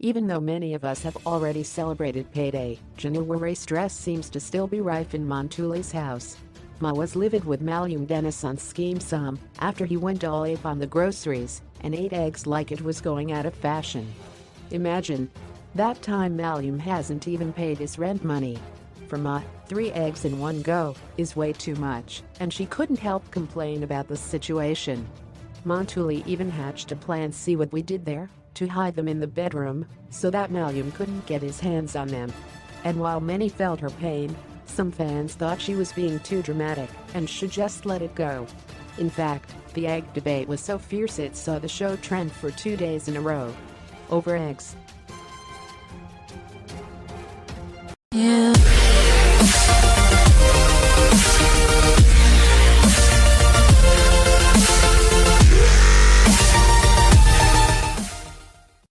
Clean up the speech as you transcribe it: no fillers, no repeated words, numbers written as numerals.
Even though many of us have already celebrated payday, Januworry stress seems to still be rife in Ma Ntuli's house. Ma was livid with Malum Dennis on Skeem Saam after he went all ape on the groceries and ate eggs like it was going out of fashion. Imagine. That time Malum hasn't even paid his rent money. For Ma, 3 eggs in one go is way too much, and she couldn't help complain about the situation. Ma Ntuli even hatched a plan, see what we did there, to hide them in the bedroom so that Malum couldn't get his hands on them. And while many felt her pain, some fans thought she was being too dramatic and should just let it go. In fact, the egg debate was so fierce it saw the show trend for 2 days in a row over eggs.